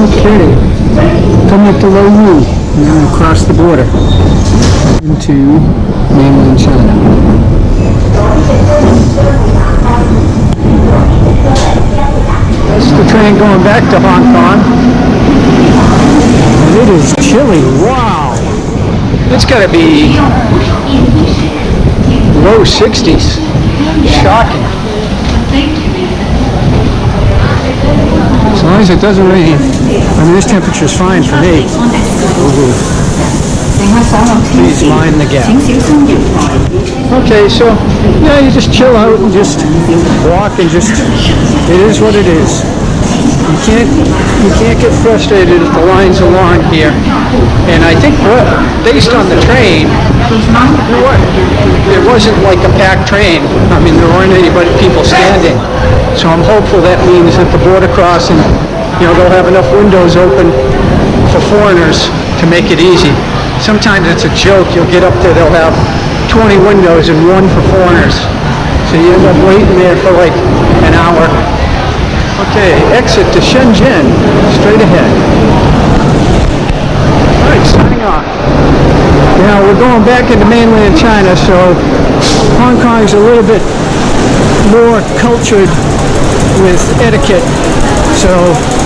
Okay, coming to Dawei, now across the border into mainland China. That's the train going back to Hong Kong. And it is chilly, wow! It's got to be low 60s. Shocking. As long as it doesn't rain. I mean, this temperature is fine for me. Ooh. Please mind the gap. Okay, so yeah, you just chill out and just walk and just, it is what it is. You can't get frustrated if the lines are long here. And I think based on the train, you know what? It wasn't like a packed train. I mean, there weren't people standing. So I'm hopeful that means that the border crossing, they'll have enough windows open for foreigners to make it easy. Sometimes it's a joke. You'll get up there, they'll have 20 windows and one for foreigners. So you end up waiting there for like an hour. Okay, exit to Shenzhen, straight ahead. All right, signing off. Now we're going back into mainland China, so Hong Kong's a little bit more cultured with etiquette, so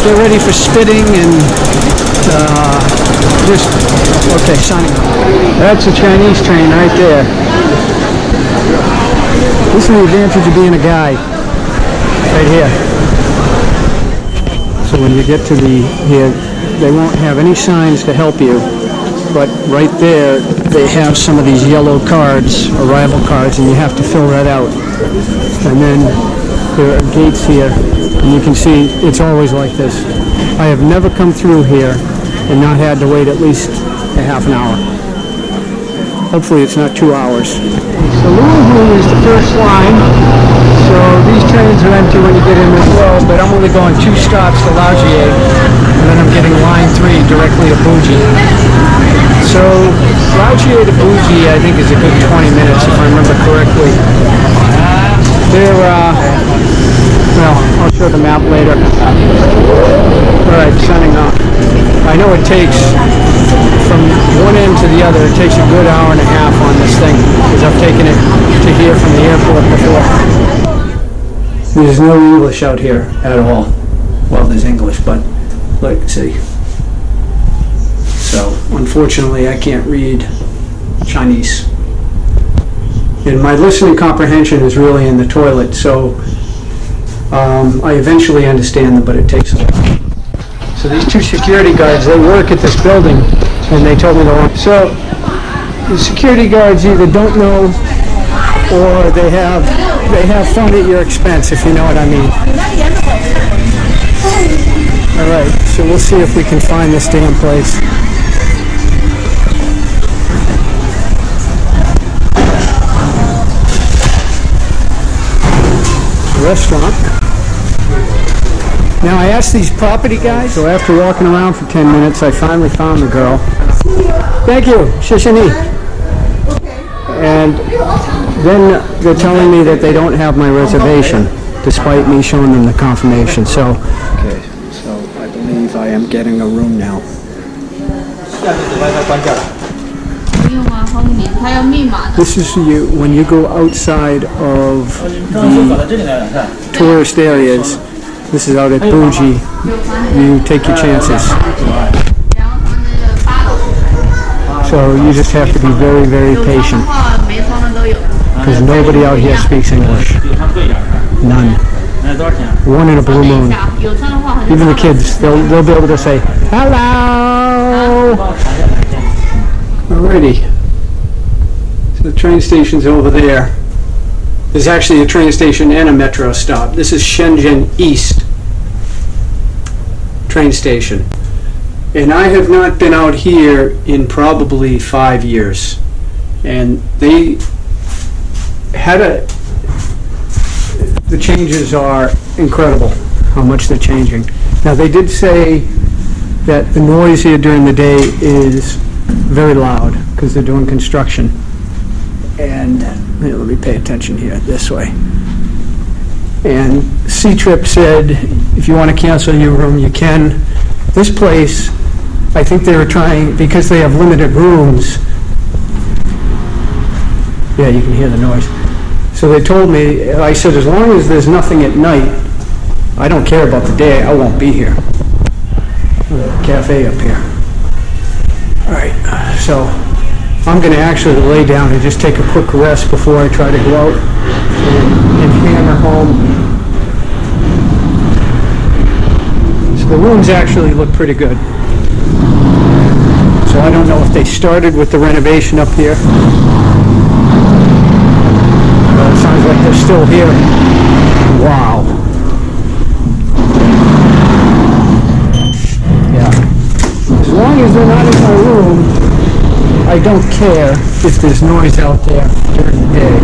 get ready for spitting and okay, signing off. That's a Chinese train right there. This is the advantage of being a guy, right here. So when you get to here, they won't have any signs to help you, but right there they have some of these yellow cards, arrival cards, and you have to fill that out. And then there are gates here, and you can see it's always like this. I have never come through here and not had to wait at least a half an hour. Hopefully it's not 2 hours. So Buji is the first line, so these trains are empty when you get in as well, but I'm only going 2 stops to Dawei, and then I'm getting line 3 directly to Buji. So Dawei to Buji I think is a good 20 minutes if I remember correctly. They're, well, I'll show the map later. Alright, signing off. I know it takes, from one end to the other, it takes a good hour and a half on this thing, because I've taken it to here from the airport before. There's no English out here at all. Well, there's English, but let's see. So, unfortunately, I can't read Chinese. And my listening comprehension is really in the toilet, so I eventually understand them, but it takes a while. So these 2 security guards, they work at this building, and they told me to work. So the security guards either don't know, or they have fun at your expense, if you know what I mean. All right, so we'll see if we can find this damn place. Restaurant. Now I asked these property guys, so after walking around for 10 minutes, I finally found the girl. Thank you, 谢谢你. And then they're telling me that they don't have my reservation, despite me showing them the confirmation. So, okay, so I believe I am getting a room now. This is when you go outside of the tourist areas. This is out at Buji. You take your chances. So you just have to be very, very patient, because nobody out here speaks English. None. One in a blue moon. Even the kids, they'll be able to say, hello! Alrighty. So the train station's over there. There's actually a train station and a metro stop. This is Shenzhen East train station. And I have not been out here in probably 5 years. And they had the changes are incredible, how much they're changing. Now they did say that the noise here during the day is very loud, because they're doing construction. And let me pay attention here, this way. And C-Trip said, if you want to cancel your room, you can. This place, I think they were trying, because they have limited rooms. Yeah, you can hear the noise. So they told me, I said, as long as there's nothing at night, I don't care about the day, I won't be here. Cafe up here. All right, so I'm going to actually lay down and just take a quick rest before I try to go out and hammer home. So the rooms actually look pretty good. So I don't know if they started with the renovation up here. It sounds like they're still here. Wow. Yeah. As long as they're not in my room, I don't care if there's noise out there during the day.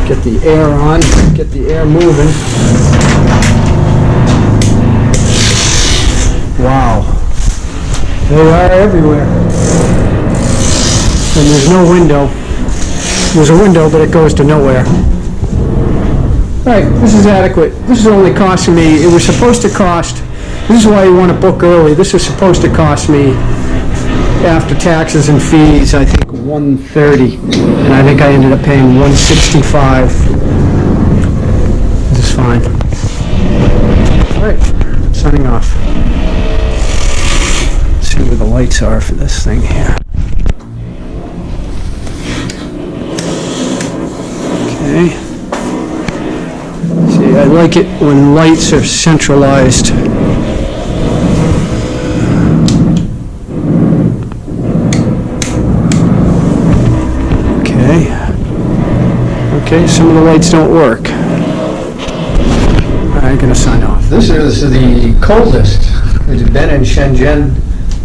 Get the air on, get the air moving. Wow. They are everywhere. And there's no window. There's a window, but it goes to nowhere. Alright, this is adequate. This is only costing me, it was supposed to cost, this is why you want to book early, this is supposed to cost me, after taxes and fees, I think $130, and I think I ended up paying $165. This is fine. Alright, signing off. Let's see where the lights are for this thing here. Okay. See, I like it when lights are centralized. Okay. Okay, some of the lights don't work. I'm going to sign off. This is the coldest it's been in Shenzhen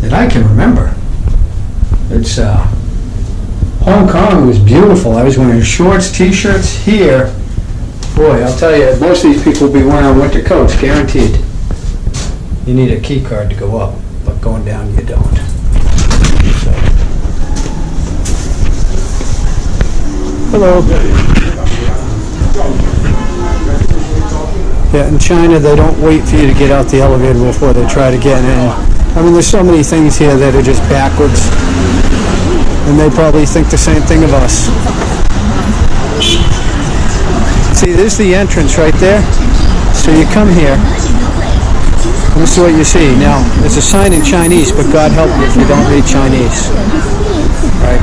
that I can remember. It's, Hong Kong was beautiful. I was wearing shorts, t-shirts here. Boy, I'll tell you, most of these people will be wearing winter coats, guaranteed. You need a key card to go up, but going down you don't. So. Hello. Yeah, in China they don't wait for you to get out the elevator before they try to get in. I mean, there's so many things here that are just backwards. And they probably think the same thing of us. See, there's the entrance right there. So you come here, and this is what you see. Now, there's a sign in Chinese, but God help you if you don't read Chinese. Right?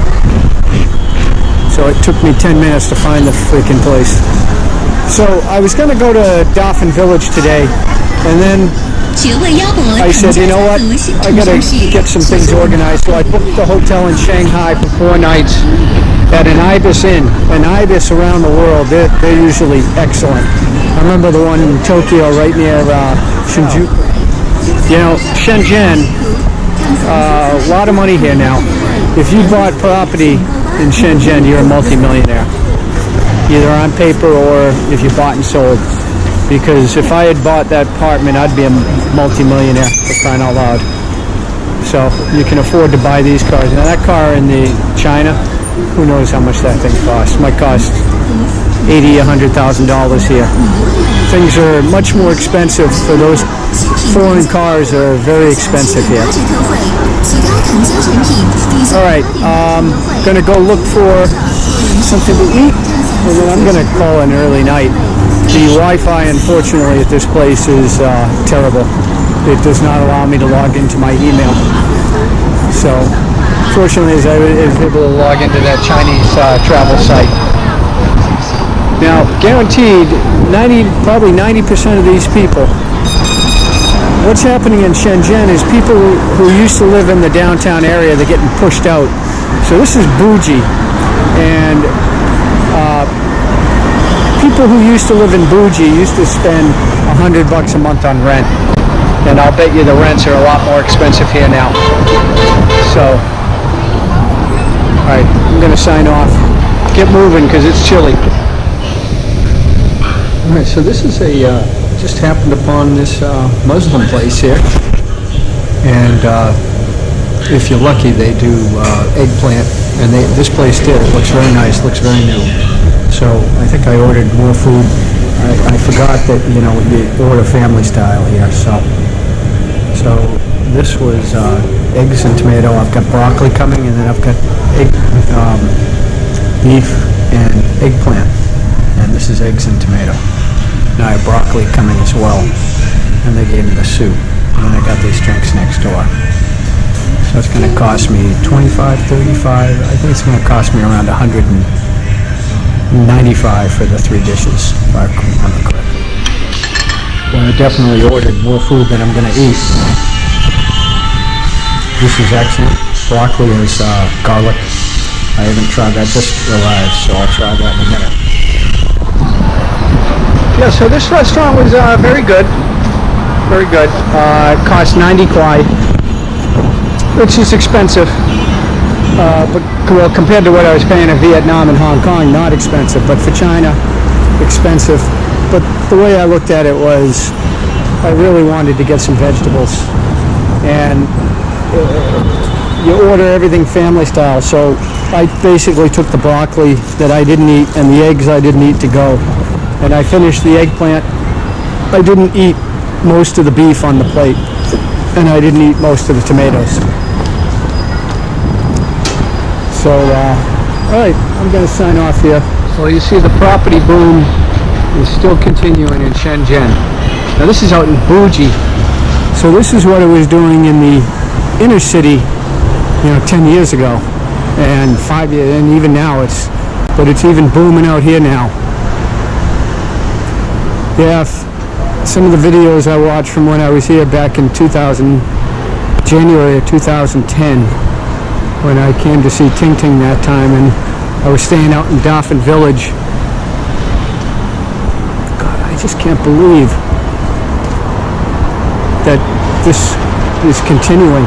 So it took me 10 minutes to find the freaking place. So I was going to go to Dawei Village today, and then I said, you know what, I got to get some things organized. So I booked the hotel in Shanghai for 4 nights at an Ibis Inn. An Ibis around the world, they're usually excellent. I remember the one in Tokyo right near Shinjuku. You know, Shenzhen, a lot of money here now. If you bought property in Shenzhen, you're a multimillionaire. Either on paper or if you bought and sold. Because if I had bought that apartment, I'd be a multi-millionaire, for crying out loud. So you can afford to buy these cars. Now that car in the China, who knows how much that thing costs? Might cost $80,000, $100,000 here. Things are much more expensive for those foreign cars are very expensive here. All right, gonna go look for something to eat, and then I'm gonna call an early night. The Wi-Fi, unfortunately, at this place is terrible. It does not allow me to log into my email. So, fortunately, I was able to log into that Chinese travel site. Now, guaranteed, probably 90% of these people, what's happening in Shenzhen is people who used to live in the downtown area, they're getting pushed out. So this is Buji, and people who used to live in Buji used to spend $100 a month on rent, and I'll bet you the rents are a lot more expensive here now. So, all right, I'm going to sign off. Get moving because it's chilly. All right, so this is just happened upon this Muslim place here, and if you're lucky, they do eggplant, and this place did. It looks very nice, looks very new. So I think I ordered more food. I forgot that, you know, you order family style here, so this was eggs and tomato. I've got broccoli coming, and then I've got egg, beef and eggplant, and this is eggs and tomato. Now I have broccoli coming as well, and they gave me the soup, and then I got these drinks next door. So it's going to cost me $25, $35. I think it's going to cost me around $195 for the 3 dishes, if I remember correctly. Well, I definitely ordered more food than I'm going to eat. This is excellent. Broccoli is garlic. I haven't tried that, just arrived, so I'll try that in a minute. Yeah, so this restaurant was very good. Very good. It cost 90 kwai, which is expensive. But well, compared to what I was paying in Vietnam and Hong Kong, not expensive. But for China, expensive. But the way I looked at it was, I really wanted to get some vegetables. And you order everything family style. So I basically took the broccoli that I didn't eat and the eggs I didn't eat to go. And I finished the eggplant. I didn't eat most of the beef on the plate. And I didn't eat most of the tomatoes. So, alright, I'm going to sign off here. Well, you see the property boom is still continuing in Shenzhen. Now this is out in Buji. So this is what it was doing in the inner city, you know, 10 years ago. And 5 years, and even now but it's even booming out here now. Yeah, some of the videos I watched from when I was here back in January of 2010, when I came to see Ting Ting that time, and I was staying out in Dauphin Village. God, I just can't believe that this is continuing.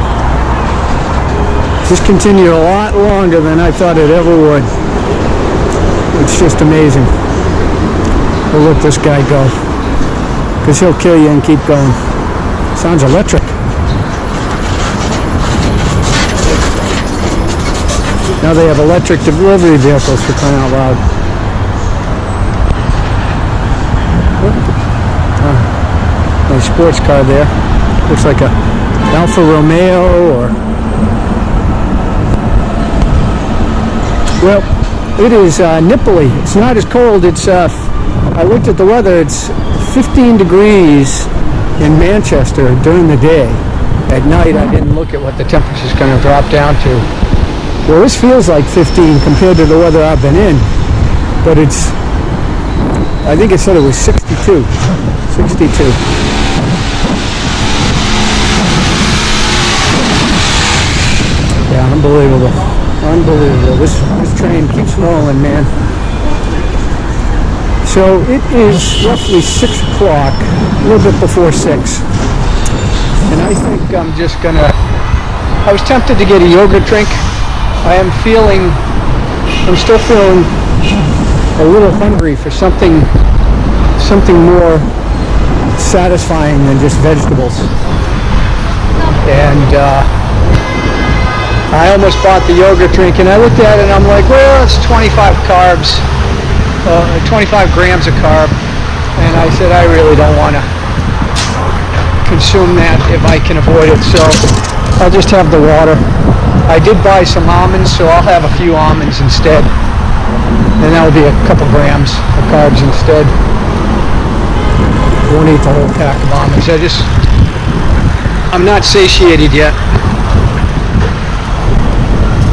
This continued a lot longer than I thought it ever would. It's just amazing. We'll let this guy go, because he'll kill you and keep going. Sounds electric. Now they have electric delivery vehicles, for crying out loud. Nice sports car there. Looks like a Alfa Romeo or... Well, it is nipply. It's not as cold. It's I looked at the weather. It's 15 degrees in Manchester during the day. At night, I didn't look at what the temperature is going to drop down to. Well, this feels like 15 compared to the weather I've been in, but it's, I think it said it was 62. 62. Yeah, unbelievable. Unbelievable. This train keeps rolling, man. So it is roughly 6 o'clock, a little bit before 6. And I think I'm just gonna, I was tempted to get a yogurt drink. I'm still feeling a little hungry for something more satisfying than just vegetables. And I almost bought the yogurt drink, and I looked at it and I'm like, well, it's 25 carbs, 25 grams of carb. And I said, I really don't want to consume that if I can avoid it, so I'll just have the water. I did buy some almonds, so I'll have a few almonds instead, and that'll be a couple grams of carbs instead. Won't eat the whole pack of almonds. I'm not satiated yet,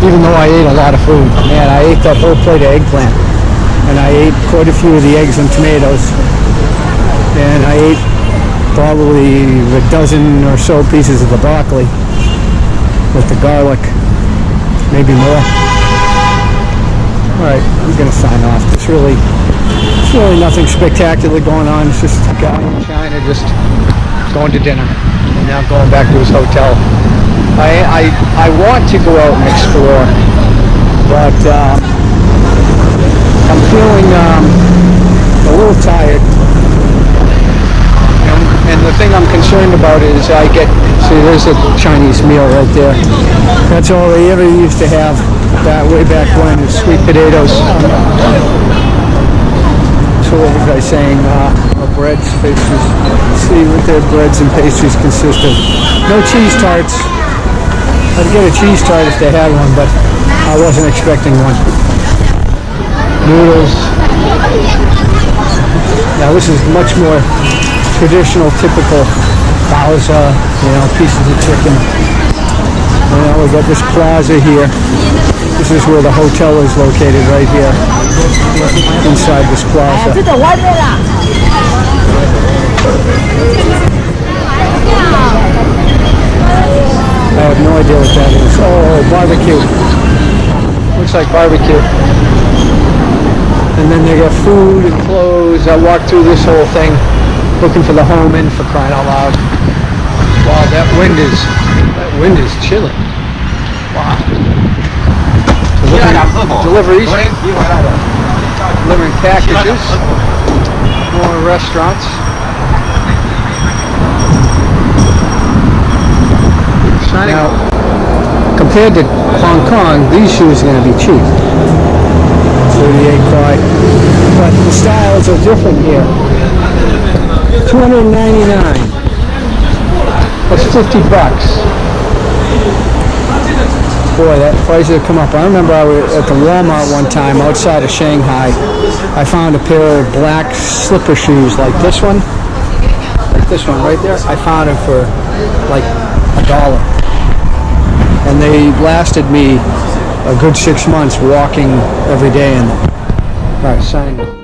even though I ate a lot of food. Man, I ate that whole plate of eggplant, and I ate quite a few of the eggs and tomatoes, and I ate probably a dozen or so pieces of the broccoli with the garlic, maybe more. Alright, I'm going to sign off. There's really nothing spectacular going on. It's just a guy in China just going to dinner and now going back to his hotel. I want to go out and explore, but I'm feeling a little tired. And the thing I'm concerned about is see, there's a Chinese meal right there. That's all they ever used to have way back when, is sweet potatoes. So what was I saying? Breads, pastries. See what their breads and pastries consist of. No cheese tarts. I'd get a cheese tart if they had one, but I wasn't expecting one. Noodles. Now this is much more traditional, typical baozi, pieces of chicken. We've got this plaza here. This is where the hotel is located, right here, inside this plaza. I have no idea what that is. Oh, barbecue. Looks like barbecue. And then they got food and clothes. I walked through this whole thing looking for the home inn, for crying out loud. Wow, that wind is chilly. Wow. Deliveries. Delivering packages. More restaurants. Now, compared to Hong Kong, these shoes are going to be cheap. 38 quid. But the styles are different here. $299. That's $50. Boy, that price has come up. I remember I was at the Walmart one time outside of Shanghai. I found a pair of black slipper shoes like this one. Like this one right there. I found it for like $1. And they lasted me a good 6 months walking every day in them. All right, signing.